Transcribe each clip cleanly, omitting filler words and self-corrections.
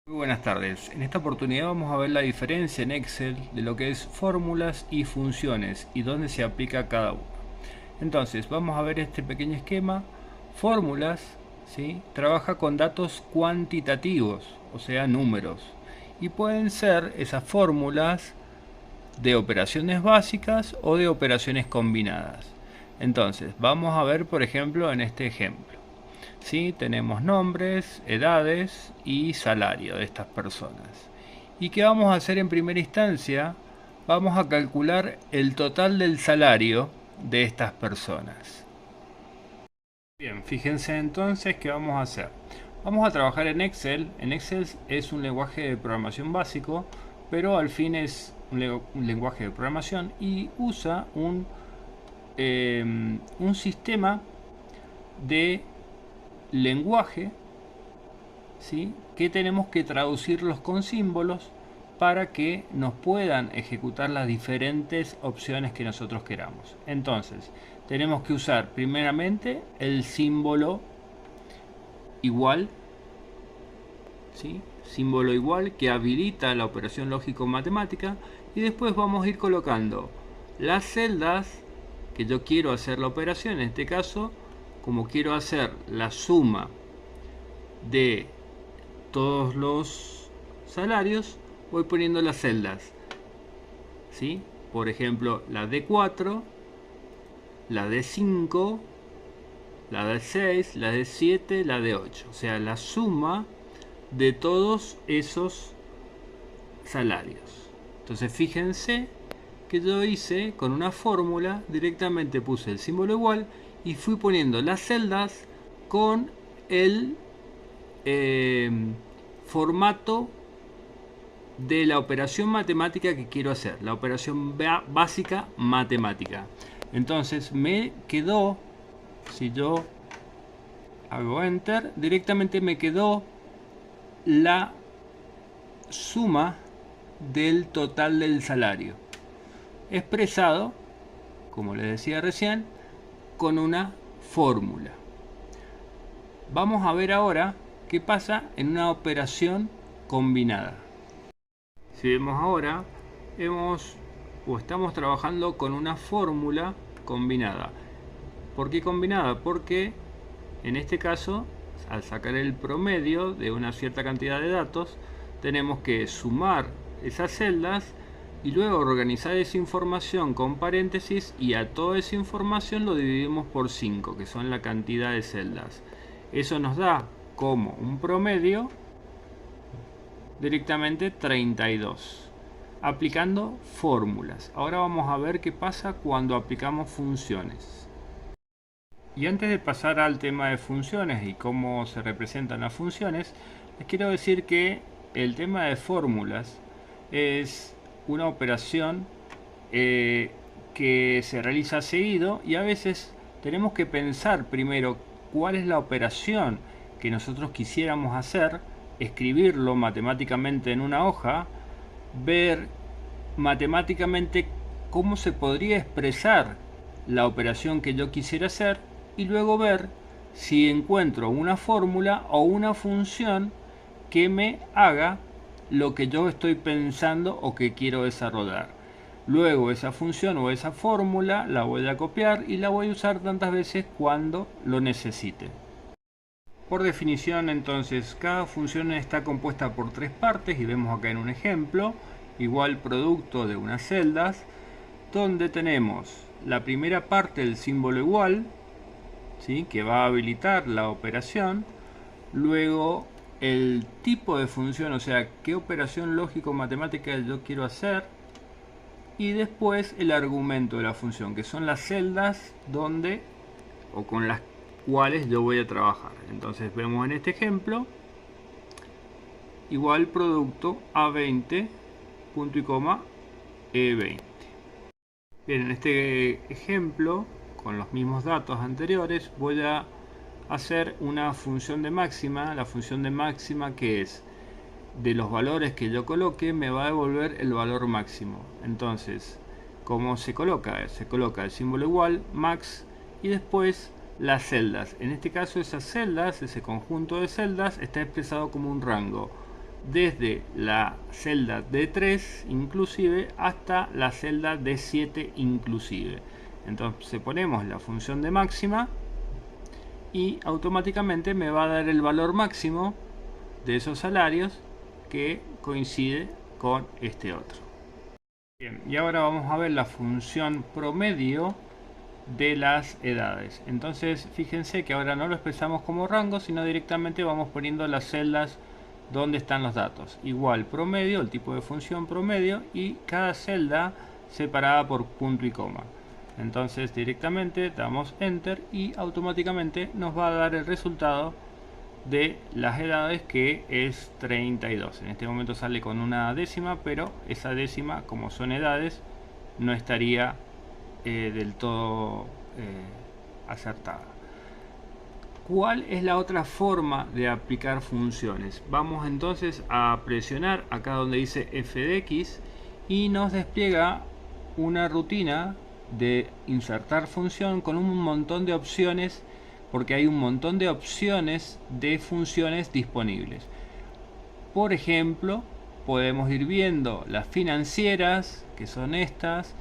Muy buenas tardes. En esta oportunidad vamos a ver la diferencia en Excel de lo que es fórmulas y funciones y dónde se aplica cada uno. Entonces, vamos a ver este pequeño esquema. Fórmulas, ¿sí? Trabaja con datos cuantitativos, o sea, números. Y pueden ser esas fórmulas de operaciones básicas o de operaciones combinadas. Entonces, vamos a ver, por ejemplo, en este ejemplo. ¿Sí? Tenemos nombres, edades y salario de estas personas. ¿Y qué vamos a hacer en primera instancia? Vamos a calcular el total del salario de estas personas. Bien, fíjense entonces qué vamos a hacer. Vamos a trabajar en Excel. En Excel es un lenguaje de programación básico, pero al fin es un lenguaje de programación y usa un sistema de lenguaje, ¿sí? Que tenemos que traducirlos con símbolos para que nos puedan ejecutar las diferentes opciones que nosotros queramos. Entonces, tenemos que usar primeramente el símbolo igual, ¿sí? Símbolo igual que habilita la operación lógico-matemática, y después vamos a ir colocando las celdas que yo quiero hacer la operación. En este caso, como quiero hacer la suma de todos los salarios, voy poniendo las celdas, ¿sí? Por ejemplo, la de 4, la de 5, la de 6, la de 7, la de 8, o sea, la suma de todos esos salarios. Entonces fíjense que yo hice con una fórmula, directamente puse el símbolo igual y fui poniendo las celdas con el formato de la operación matemática que quiero hacer, la operación básica matemática. Entonces me quedó, si yo hago enter, directamente me quedó la suma del total del salario, expresado, como les decía recién, con una fórmula. Vamos a ver ahora qué pasa en una operación combinada. Si vemos ahora, estamos trabajando con una fórmula combinada. ¿Por qué combinada? Porque en este caso, al sacar el promedio de una cierta cantidad de datos, tenemos que sumar esas celdas y luego organizar esa información con paréntesis, y a toda esa información lo dividimos por 5, que son la cantidad de celdas. Eso nos da como un promedio directamente 32, aplicando fórmulas. Ahora vamos a ver qué pasa cuando aplicamos funciones. Y antes de pasar al tema de funciones y cómo se representan las funciones, les quiero decir que el tema de fórmulas es una operación que se realiza seguido, y a veces tenemos que pensar primero cuál es la operación que nosotros quisiéramos hacer, escribirlo matemáticamente en una hoja, ver matemáticamente cómo se podría expresar la operación que yo quisiera hacer, y luego ver si encuentro una fórmula o una función que me haga lo que yo estoy pensando o que quiero desarrollar. Luego esa función o esa fórmula la voy a copiar y la voy a usar tantas veces cuando lo necesite. Por definición, entonces, cada función está compuesta por tres partes, y vemos acá en un ejemplo, igual producto de unas celdas, donde tenemos la primera parte del símbolo igual, ¿sí? Que va a habilitar la operación, luego el tipo de función, o sea, qué operación lógico-matemática yo quiero hacer, y después el argumento de la función, que son las celdas donde o con las cuales yo voy a trabajar. Entonces vemos en este ejemplo igual producto A20 punto y coma E20. Bien, en este ejemplo, con los mismos datos anteriores, voy a hacer una función de máxima. La función de máxima, que es de los valores que yo coloque, me va a devolver el valor máximo. Entonces, ¿cómo se coloca? Se coloca el símbolo igual, max, y después las celdas. En este caso, esas celdas, ese conjunto de celdas, está expresado como un rango. desde la celda D3 inclusive hasta la celda D7 inclusive. Entonces ponemos la función de máxima y automáticamente me va a dar el valor máximo de esos salarios que coincide con este otro. Bien, y ahora vamos a ver la función promedio de las edades. Entonces fíjense que ahora no lo expresamos como rango, sino directamente vamos poniendo las celdas donde están los datos. Igual promedio, el tipo de función promedio, y cada celda separada por punto y coma. Entonces directamente damos enter y automáticamente nos va a dar el resultado de las edades, que es 32. En este momento sale con una décima, pero esa décima, como son edades, no estaría del todo acertada. ¿Cuál es la otra forma de aplicar funciones? Vamos entonces a presionar acá donde dice f de x y nos despliega una rutina de insertar función con un montón de opciones, porque hay un montón de opciones de funciones disponibles. Por ejemplo, podemos ir viendo las financieras, que son estas,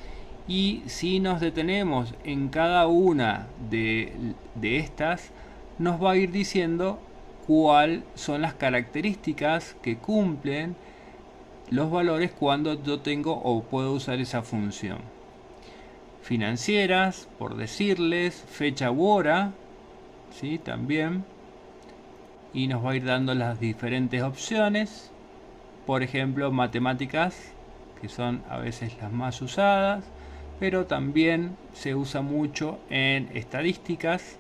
y si nos detenemos en cada una de estas, nos va a ir diciendo cuáles son las características que cumplen los valores cuando yo tengo o puedo usar esa función. Financieras, por decirles, fecha u hora, ¿sí? También. Y nos va a ir dando las diferentes opciones. Por ejemplo, matemáticas, que son a veces las más usadas, pero también se usa mucho en estadísticas.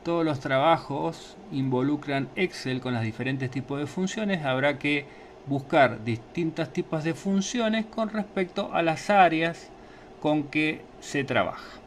Todos los trabajos involucran Excel con los diferentes tipos de funciones. Habrá que buscar distintos tipos de funciones con respecto a las áreas con que se trabaja.